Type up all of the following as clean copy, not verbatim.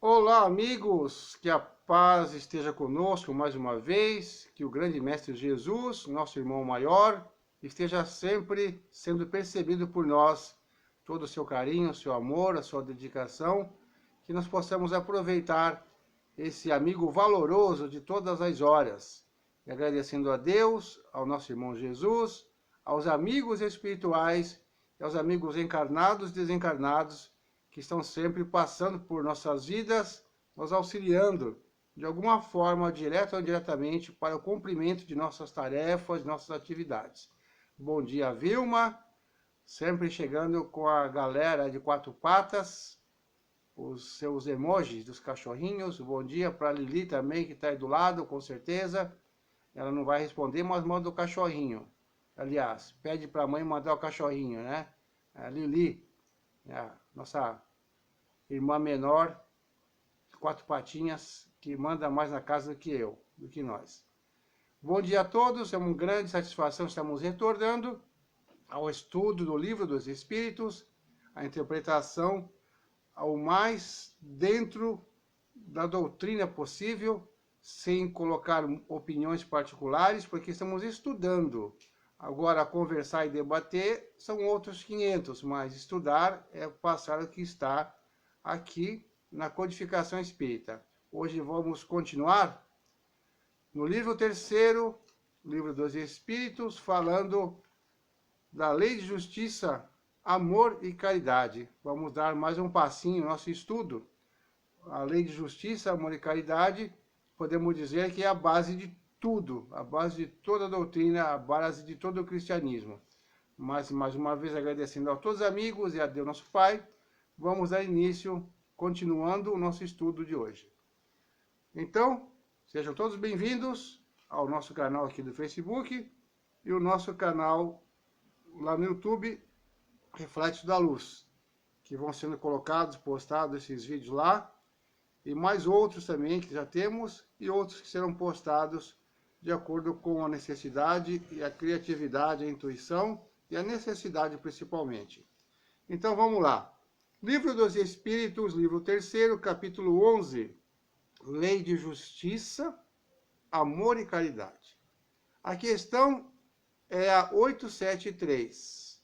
Olá, amigos, que a paz esteja conosco mais uma vez, que o grande Mestre Jesus, nosso irmão maior, esteja sempre sendo percebido por nós, todo o seu carinho, o seu amor, a sua dedicação, que nós possamos aproveitar esse amigo valoroso de todas as horas, e agradecendo a Deus, ao nosso irmão Jesus, aos amigos espirituais e aos amigos encarnados e desencarnados, que estão sempre passando por nossas vidas, nos auxiliando de alguma forma, direta ou indiretamente, para o cumprimento de nossas tarefas, nossas atividades. Bom dia, Vilma, sempre chegando com a galera de quatro patas, os seus emojis dos cachorrinhos. Bom dia para a Lili também, que está aí do lado, com certeza. Ela não vai responder, mas manda o cachorrinho. Aliás, pede para a mãe mandar o cachorrinho, né? A Lili, nossa irmã menor, quatro patinhas, que manda mais na casa do que nós. Bom dia a todos, é uma grande satisfação estamos retornando ao estudo do Livro dos Espíritos, a interpretação ao mais dentro da doutrina possível, sem colocar opiniões particulares, porque estamos estudando. Agora, conversar e debater são outros 500, mas estudar é passar o que está aqui na codificação espírita. Hoje vamos continuar no livro 3º, Livro dos Espíritos, falando da lei de justiça, amor e caridade. Vamos dar mais um passinho no nosso estudo. A lei de justiça, amor e caridade, podemos dizer que é a base de tudo, a base de toda a doutrina, a base de todo o cristianismo. Mas, mais uma vez, agradecendo a todos os amigos e a Deus nosso Pai, vamos dar início, continuando o nosso estudo de hoje. Então, sejam todos bem-vindos ao nosso canal aqui do Facebook e o nosso canal lá no YouTube, Reflexos da Luz, que vão sendo colocados, postados esses vídeos lá, e mais outros também que já temos, e outros que serão postados de acordo com a necessidade e a criatividade, a intuição e a necessidade principalmente. Então vamos lá. Livro dos Espíritos, livro 3º, capítulo 11, Lei de Justiça, Amor e Caridade. A questão é a 873.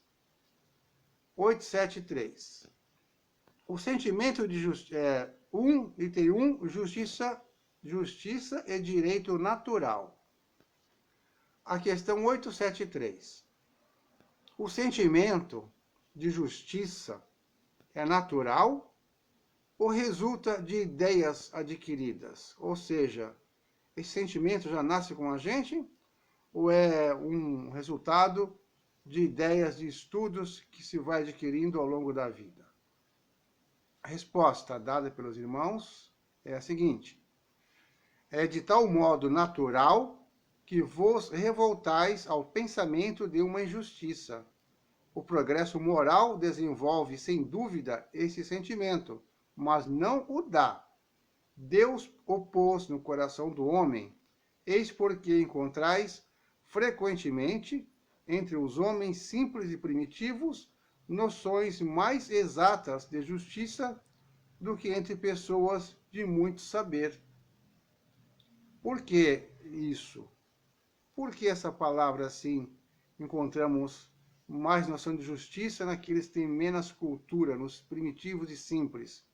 873. O sentimento de justiça, item 1, justiça e direito natural. A questão 873. O sentimento de justiça é natural ou resulta de ideias adquiridas? Ou seja, esse sentimento já nasce com a gente ou é um resultado de ideias, de estudos que se vai adquirindo ao longo da vida? A resposta dada pelos irmãos é a seguinte: é de tal modo natural que vos revoltais ao pensamento de uma injustiça. O progresso moral desenvolve, sem dúvida, esse sentimento, mas não o dá. Deus o pôs no coração do homem. Eis porque encontrais, frequentemente, entre os homens simples e primitivos, noções mais exatas de justiça do que entre pessoas de muito saber. Por que isso? Por que essa palavra assim encontramos mais noção de justiça naqueles que têm menos cultura, nos primitivos e simples?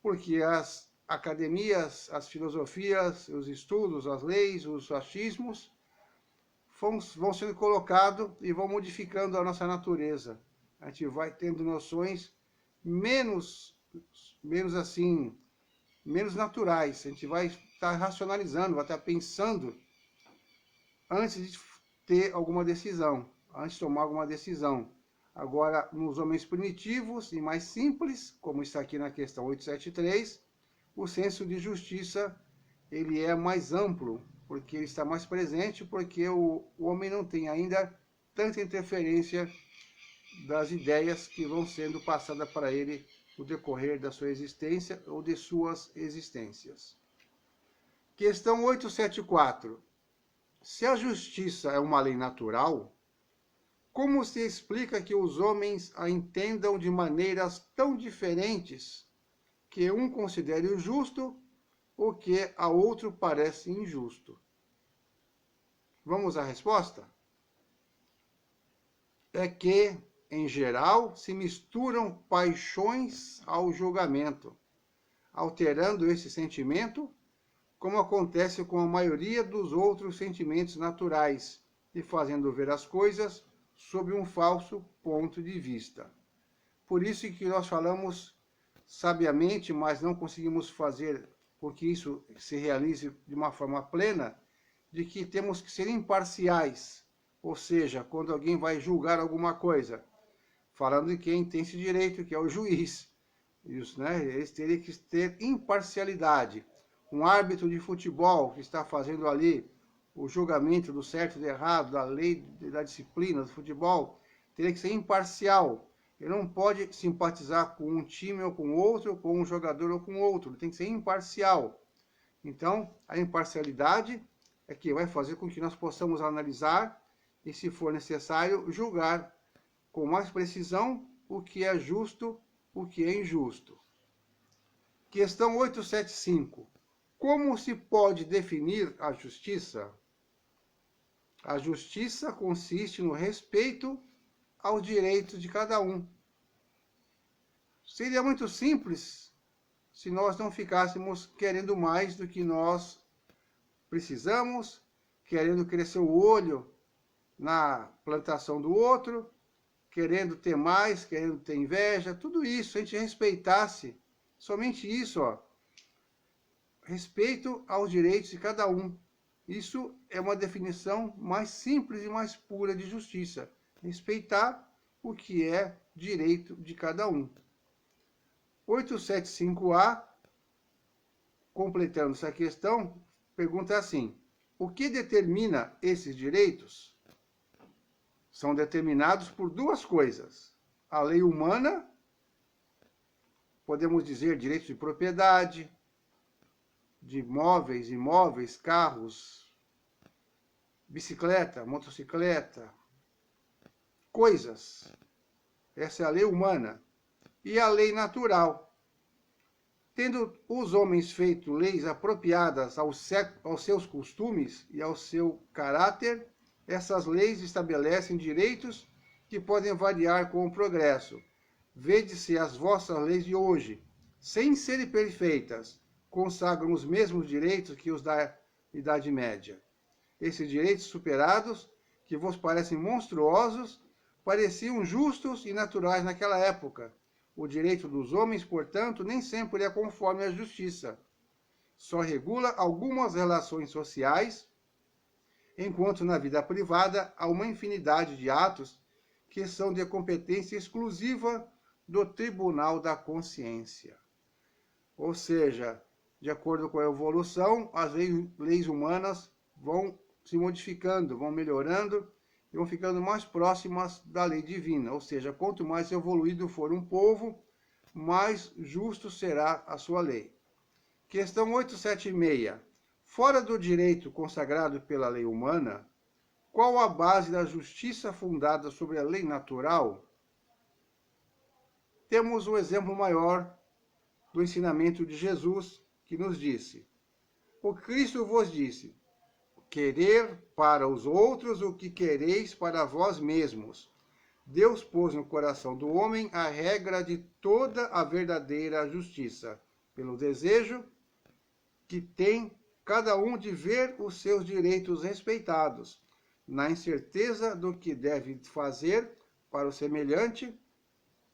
Porque as academias, as filosofias, os estudos, as leis, os achismos vão sendo colocados e vão modificando a nossa natureza. A gente vai tendo noções menos naturais. A gente vai estar racionalizando, vai estar pensando antes de ter alguma decisão, antes de tomar alguma decisão. Agora, nos homens primitivos e mais simples, como está aqui na questão 873, o senso de justiça ele é mais amplo, porque ele está mais presente, porque o homem não tem ainda tanta interferência das ideias que vão sendo passadas para ele no decorrer da sua existência ou de suas existências. Questão 874. Se a justiça é uma lei natural, como se explica que os homens a entendam de maneiras tão diferentes que um considere o justo o que a outro parece injusto. Vamos à resposta? É que, em geral, se misturam paixões ao julgamento, alterando esse sentimento, como acontece com a maioria dos outros sentimentos naturais, e fazendo ver as coisas sob um falso ponto de vista. Por isso que nós falamos sabiamente, mas não conseguimos fazer com que isso se realize de uma forma plena, de que temos que ser imparciais, ou seja, quando alguém vai julgar alguma coisa, falando de quem tem esse direito, que é o juiz. Isso, né? Eles teriam que ter imparcialidade. Um árbitro de futebol que está fazendo ali o julgamento do certo e do errado, da lei, da disciplina do futebol, teria que ser imparcial. Ele não pode simpatizar com um time ou com outro, com um jogador ou com outro. Ele tem que ser imparcial. Então, a imparcialidade é que vai fazer com que nós possamos analisar e, se for necessário, julgar com mais precisão o que é justo, o que é injusto. Questão 875. Como se pode definir a justiça? A justiça consiste no respeito aos direitos de cada um. Seria muito simples se nós não ficássemos querendo mais do que nós precisamos, querendo crescer o olho na plantação do outro, querendo ter mais, querendo ter inveja, tudo isso, se a gente respeitasse, somente isso, ó, respeito aos direitos de cada um. Isso é uma definição mais simples e mais pura de justiça. Respeitar o que é direito de cada um. 875A, completando essa questão, pergunta assim: o que determina esses direitos? São determinados por duas coisas. A lei humana, podemos dizer direitos de propriedade, de móveis, imóveis, carros, bicicleta, motocicleta, coisas. Essa é a lei humana. E a lei natural. Tendo os homens feito leis apropriadas aos seus costumes e ao seu caráter, essas leis estabelecem direitos que podem variar com o progresso. Vede-se as vossas leis de hoje, sem serem perfeitas, consagram os mesmos direitos que os da Idade Média. Esses direitos superados, que vos parecem monstruosos, pareciam justos e naturais naquela época. O direito dos homens, portanto, nem sempre é conforme à justiça. Só regula algumas relações sociais, enquanto na vida privada há uma infinidade de atos que são de competência exclusiva do Tribunal da Consciência. Ou seja, de acordo com a evolução, as leis humanas vão se modificando, vão melhorando e vão ficando mais próximas da lei divina. Ou seja, quanto mais evoluído for um povo, mais justo será a sua lei. Questão 876. Fora do direito consagrado pela lei humana, qual a base da justiça fundada sobre a lei natural? Temos um exemplo maior do ensinamento de Jesus, que nos disse: o Cristo vos disse, querer para os outros o que quereis para vós mesmos. Deus pôs no coração do homem a regra de toda a verdadeira justiça, pelo desejo que tem cada um de ver os seus direitos respeitados, na incerteza do que deve fazer para o semelhante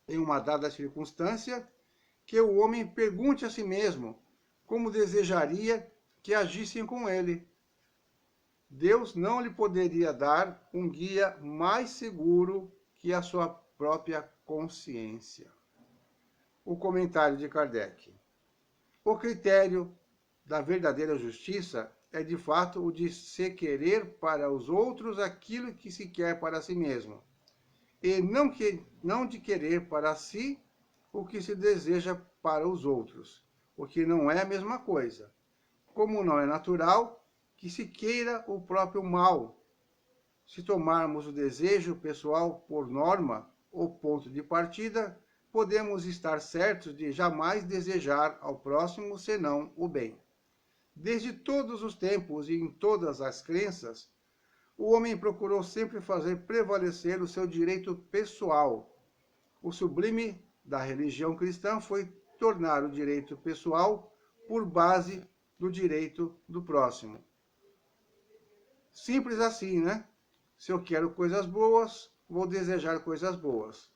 em uma dada circunstância, que o homem pergunte a si mesmo como desejaria que agissem com ele. Deus não lhe poderia dar um guia mais seguro que a sua própria consciência. O comentário de Kardec. O critério da verdadeira justiça é de fato o de se querer para os outros aquilo que se quer para si mesmo, e não de querer para si o que se deseja para os outros, o que não é a mesma coisa. Como não é natural que se queira o próprio mal, se tomarmos o desejo pessoal por norma ou ponto de partida, podemos estar certos de jamais desejar ao próximo senão o bem. Desde todos os tempos e em todas as crenças, o homem procurou sempre fazer prevalecer o seu direito pessoal. O sublime da religião cristã foi tornar o direito pessoal por base do direito do próximo. Simples assim, né? Se eu quero coisas boas, vou desejar coisas boas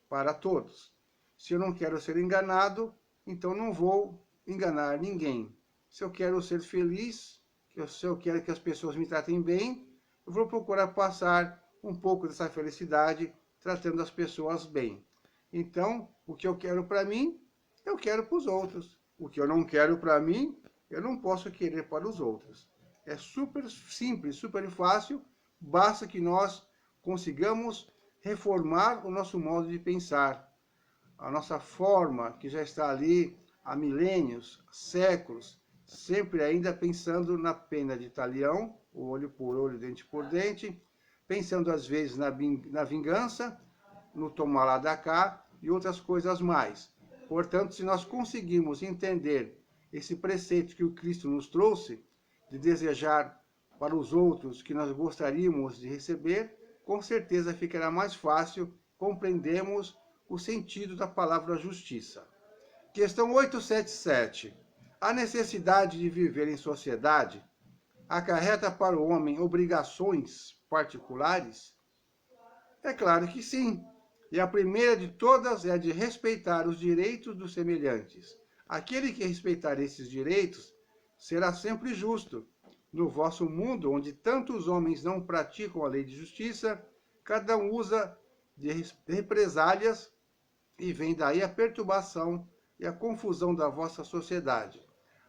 para todos. Se eu não quero ser enganado, então não vou enganar ninguém. Se eu quero ser feliz, se eu quero que as pessoas me tratem bem, eu vou procurar passar um pouco dessa felicidade tratando as pessoas bem. Então, o que eu quero para mim, eu quero para os outros. O que eu não quero para mim, eu não posso querer para os outros. É super simples, super fácil, basta que nós consigamos reformar o nosso modo de pensar. A nossa forma, que já está ali há milênios, séculos, sempre ainda pensando na pena de talião, o olho por olho, dente por dente, pensando às vezes na vingança, no tomar lá da cá e outras coisas mais. Portanto, se nós conseguirmos entender esse preceito que o Cristo nos trouxe, de desejar para os outros que nós gostaríamos de receber, com certeza ficará mais fácil compreendermos o sentido da palavra justiça. Questão 877. A necessidade de viver em sociedade acarreta para o homem obrigações particulares? É claro que sim. E a primeira de todas é a de respeitar os direitos dos semelhantes. Aquele que respeitar esses direitos será sempre justo. No vosso mundo, onde tantos homens não praticam a lei de justiça, cada um usa de represálias e vem daí a perturbação e a confusão da vossa sociedade.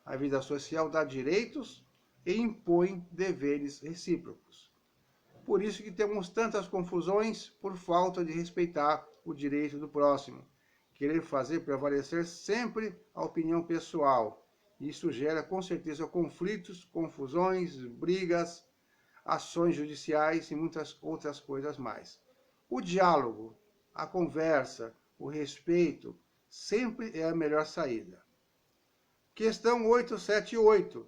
A vida social dá direitos e impõe deveres recíprocos. Por isso que temos tantas confusões por falta de respeitar o direito do próximo. Querer fazer prevalecer sempre a opinião pessoal. Isso gera, com certeza, conflitos, confusões, brigas, ações judiciais e muitas outras coisas mais. O diálogo, a conversa, o respeito, sempre é a melhor saída. Questão 878.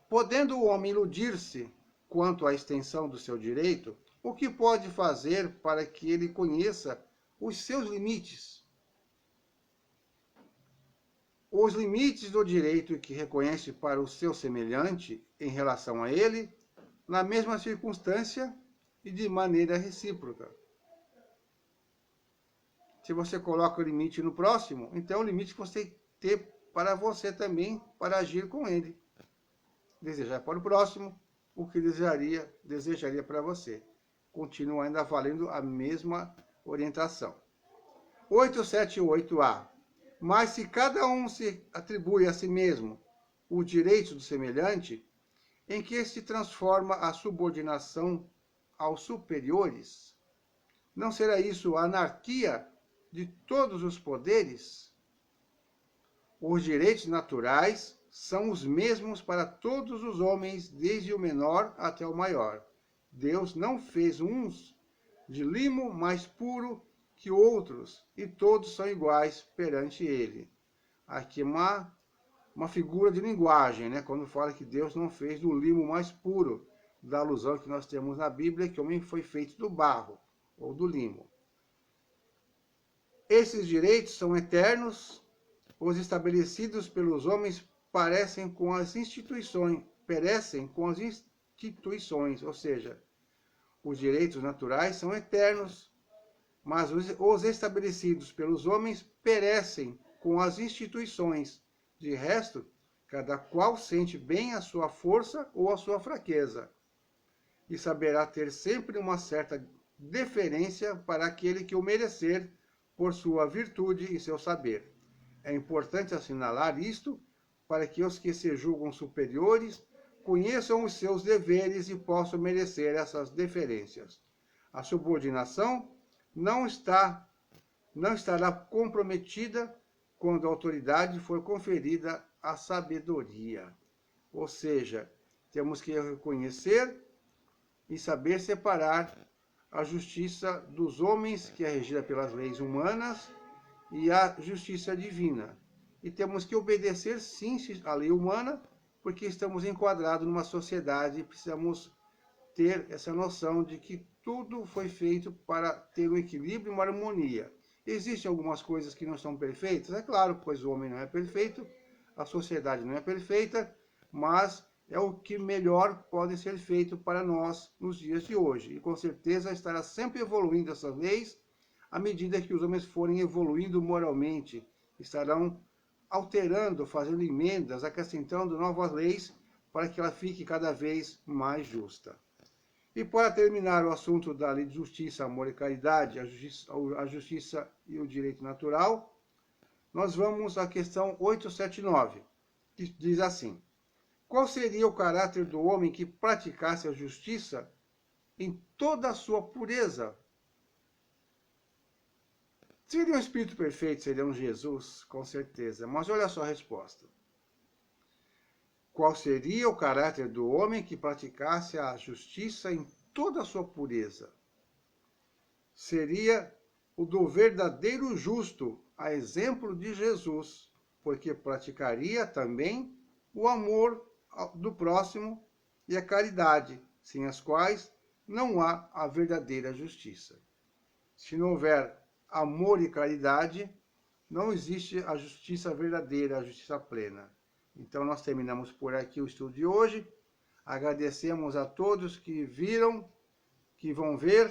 Podendo o homem iludir-se quanto à extensão do seu direito, o que pode fazer para que ele conheça os seus limites? Os limites do direito que reconhece para o seu semelhante em relação a ele, na mesma circunstância e de maneira recíproca. Se você coloca o limite no próximo, então é o limite que você tem para você também, para agir com ele. Desejar para o próximo o que desejaria para você. Continua ainda valendo a mesma orientação. 878A. Mas se cada um se atribui a si mesmo o direito do semelhante, em que se transforma a subordinação aos superiores, não será isso a anarquia de todos os poderes? Os direitos naturais são os mesmos para todos os homens, desde o menor até o maior. Deus não fez uns de limo mais puro que outros, e todos são iguais perante ele. Aqui é uma figura de linguagem, né? Quando fala que Deus não fez do limo mais puro, da alusão que nós temos na Bíblia, que o homem foi feito do barro, ou do limo. Esses direitos são eternos, os estabelecidos pelos homens perecem com as instituições, ou seja, os direitos naturais são eternos, mas os estabelecidos pelos homens perecem com as instituições. De resto, cada qual sente bem a sua força ou a sua fraqueza, e saberá ter sempre uma certa deferência para aquele que o merecer por sua virtude e seu saber. É importante assinalar isto para que os que se julgam superiores conheçam os seus deveres e possam merecer essas deferências. A subordinação não estará comprometida quando a autoridade for conferida à sabedoria. Ou seja, temos que reconhecer e saber separar a justiça dos homens, que é regida pelas leis humanas, e a justiça divina. E temos que obedecer, sim, à lei humana, porque estamos enquadrados numa sociedade e precisamos ter essa noção de que tudo foi feito para ter um equilíbrio e uma harmonia. Existem algumas coisas que não são perfeitas, é claro, pois o homem não é perfeito, a sociedade não é perfeita, mas é o que melhor pode ser feito para nós nos dias de hoje. E com certeza estará sempre evoluindo essas leis, à medida que os homens forem evoluindo moralmente, estarão alterando, fazendo emendas, acrescentando novas leis para que ela fique cada vez mais justa. E para terminar o assunto da lei de justiça, amor e caridade, a justiça e o direito natural, nós vamos à questão 879, que diz assim: qual seria o caráter do homem que praticasse a justiça em toda a sua pureza? Seria um espírito perfeito, seria um Jesus, com certeza. Mas olha só a resposta. Qual seria o caráter do homem que praticasse a justiça em toda a sua pureza? Seria o do verdadeiro justo, a exemplo de Jesus, porque praticaria também o amor do próximo e a caridade, sem as quais não há a verdadeira justiça. Se não houver amor e caridade, não existe a justiça verdadeira, a justiça plena. Então nós terminamos por aqui o estudo de hoje. Agradecemos a todos que viram, que vão ver,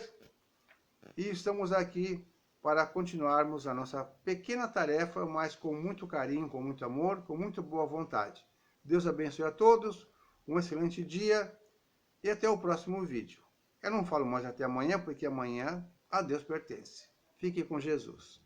e estamos aqui para continuarmos a nossa pequena tarefa, mas com muito carinho, com muito amor, com muito boa vontade. Deus abençoe a todos, um excelente dia e até o próximo vídeo. Eu não falo mais até amanhã, porque amanhã a Deus pertence. Fique com Jesus.